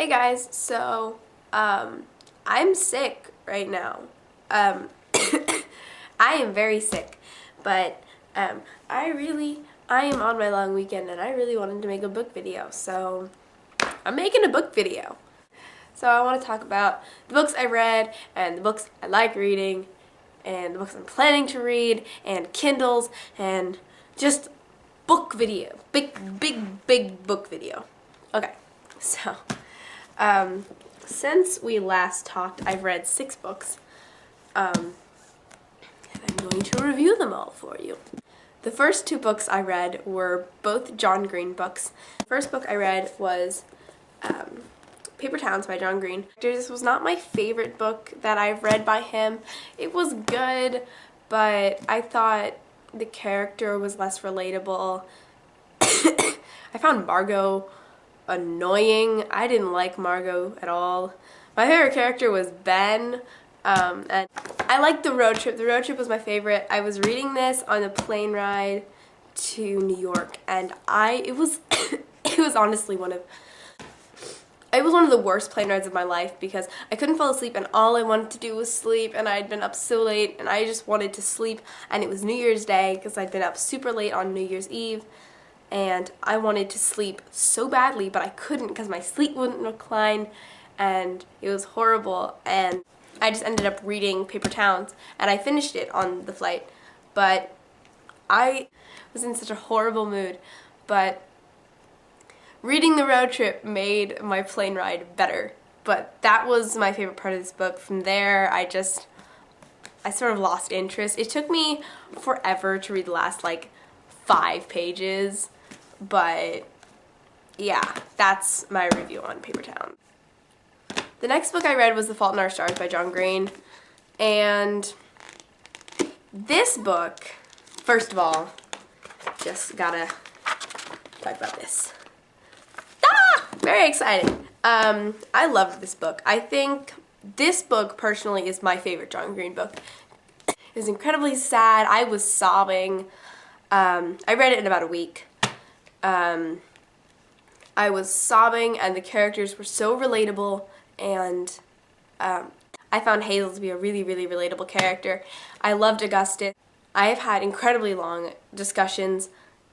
Hey guys, so I'm sick right now. Um, I am very sick, but I am on my long weekend and I really wanted to make a book video, so I'm making a book video. So I want to talk about the books I read and the books I like reading and the books I'm planning to read and Kindles and just book video. Big book video. Okay, so since we last talked, I've read 6 books, and I'm going to review them all for you. The first 2 books I read were both John Green books. The first book I read was Paper Towns by John Green. This was not my favorite book that I've read by him. It was good, but I thought the character was less relatable. I found Margot annoying. I didn't like Margot at all. My favorite character was Ben, and I liked the road trip. The road trip was my favorite. I was reading this on a plane ride to New York, and it was honestly one of the worst plane rides of my life because I couldn't fall asleep and all I wanted to do was sleep, and I'd been up so late and I just wanted to sleep, and it was New Year's Day because I'd been up super late on New Year's Eve. And I wanted to sleep so badly, but I couldn't because my sleep wouldn't recline, and it was horrible. And I just ended up reading Paper Towns, and I finished it on the flight. But I was in such a horrible mood. But reading the road trip made my plane ride better. But that was my favorite part of this book. From there, I sort of lost interest. It took me forever to read the last, 5 pages. But yeah, that's my review on Paper Town. The next book I read was The Fault in Our Stars by John Green. And this book, first of all, just gotta talk about this. Very exciting. I loved this book. I think this book personally is my favorite John Green book. It was incredibly sad. I was sobbing. I read it in about a week. I was sobbing, and the characters were so relatable, and I found Hazel to be a really relatable character. I loved Augustus. I have had incredibly long discussions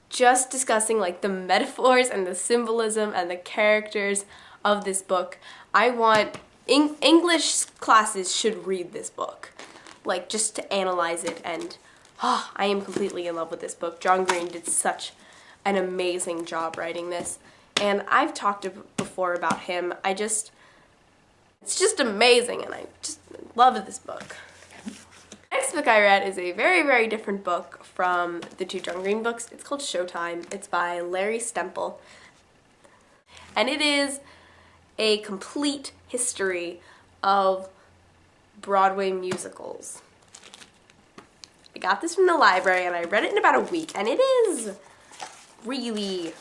just discussing the metaphors and the symbolism and the characters of this book. I want English classes should read this book, just to analyze it, and I am completely in love with this book. John Green did such an amazing job writing this, and I've talked before about him. It's just amazing, and I just love this book. The next book I read is a very different book from the 2 John Green books. It's called Showtime. It's by Larry Stemple, and it is a complete history of Broadway musicals. I got this from the library, and I read it in about a week, and it is really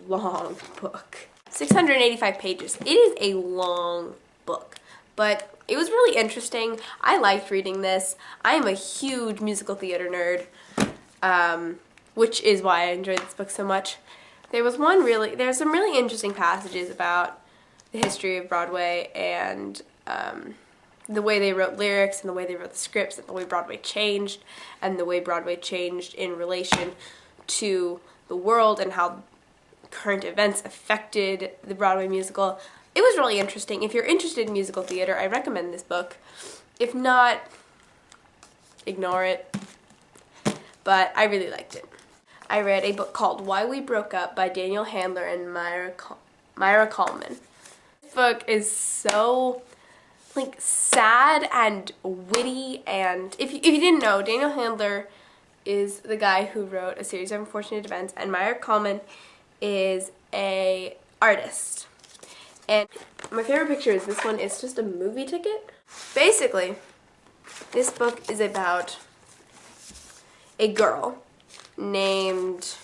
long book. 685 pages. It is a long book, but it was really interesting. I liked reading this. I am a huge musical theater nerd, which is why I enjoyed this book so much. There's some really interesting passages about the history of Broadway and the way they wrote lyrics and the way they wrote the scripts and the way Broadway changed and the way Broadway changed in relation to the world and how current events affected the Broadway musical. It was really interesting. If you're interested in musical theater, I recommend this book. If not, ignore it. But I really liked it. I read a book called Why We Broke Up by Daniel Handler and Myra Coleman. This book is so sad and witty, and if you didn't know, Daniel Handler is the guy who wrote A Series of Unfortunate Events, and Myra Coleman is a artist. And my favorite picture is this one. It's just a movie ticket. Basically, this book is about a girl named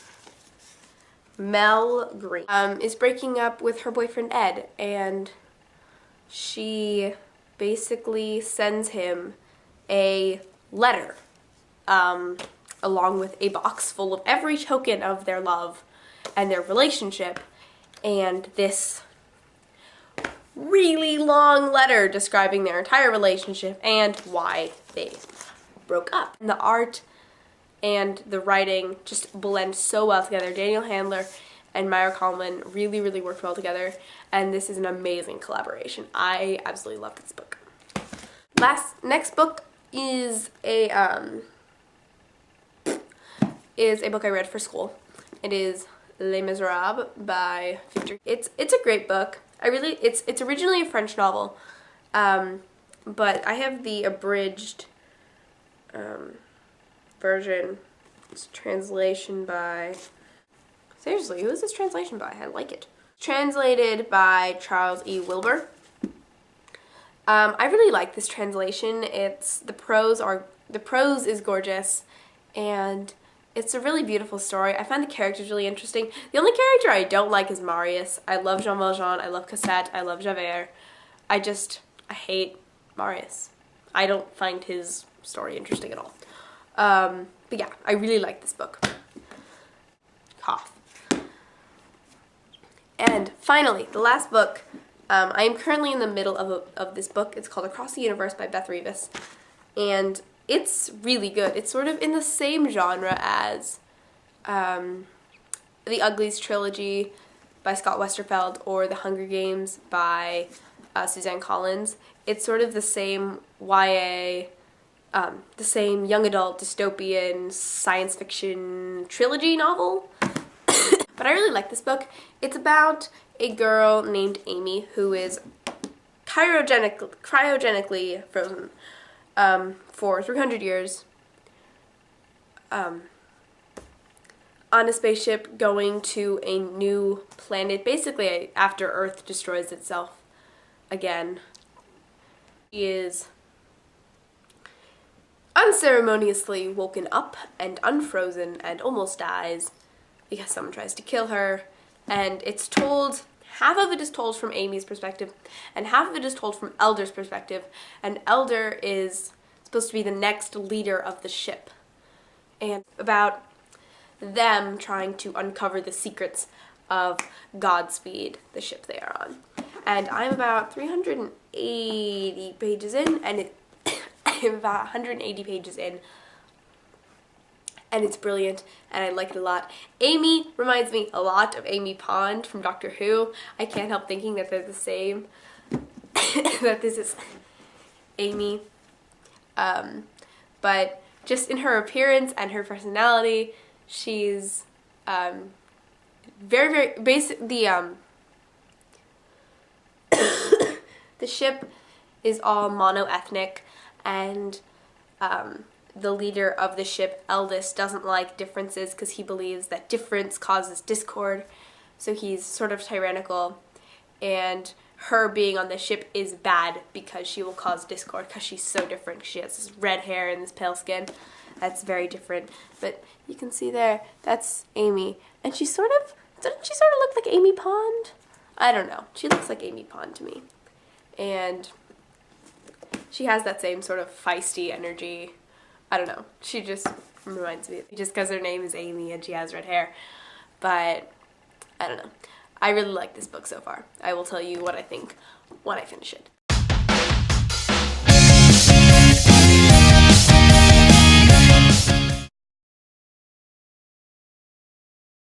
Mel Green is breaking up with her boyfriend Ed, and she basically sends him a letter along with a box full of every token of their love and their relationship, and this really long letter describing their entire relationship and why they broke up. And the art and the writing just blend so well together. Daniel Handler and Meyer Kalman really, really worked well together, and this is an amazing collaboration. I absolutely love this book. Next book is a book I read for school. It is Les Miserables by Victor. It's a great book. It's originally a French novel, but I have the abridged version. It's translation by, seriously, who is this translation by? I like it. Translated by Charles E. Wilbur. I really like this translation. The prose is gorgeous, and it's a really beautiful story. I find the characters really interesting. The only character I don't like is Marius. I love Jean Valjean, I love Cosette, I love Javert. I hate Marius. I don't find his story interesting at all. But yeah, I really like this book. Cough. And finally, the last book. I am currently in the middle of this book. It's called Across the Universe by Beth Revis. And it's really good. It's sort of in the same genre as The Uglies trilogy by Scott Westerfeld or The Hunger Games by Suzanne Collins. It's sort of the same YA, the same young adult dystopian science fiction trilogy novel. But I really like this book. It's about a girl named Amy who is cryogenically frozen for 300 years on a spaceship going to a new planet, basically after Earth destroys itself again. She is unceremoniously woken up and unfrozen and almost dies because someone tries to kill her, and it's told, half of it is told from Amy's perspective, and half of it is told from Elder's perspective, and Elder is supposed to be the next leader of the ship, and about them trying to uncover the secrets of Godspeed, the ship they are on. And I'm about 380 pages in, and I'm about 180 pages in, and it's brilliant, and I like it a lot. Amy reminds me a lot of Amy Pond from Doctor Who. I can't help thinking that they're the same, that this is Amy. But just in her appearance and her personality, she's very, very basic. The ship is all mono-ethnic, and the leader of the ship, Eldest, doesn't like differences because he believes that difference causes discord, so he's sort of tyrannical, and her being on the ship is bad because she will cause discord because she's so different. She has this red hair and this pale skin. That's very different. But you can see there, that's Amy, and doesn't she sort of look like Amy Pond? I don't know. She looks like Amy Pond to me. And she has that same sort of feisty energy. I don't know. She just reminds me, just because her name is Amy and she has red hair. But I don't know. I really like this book so far. I will tell you what I think when I finish it.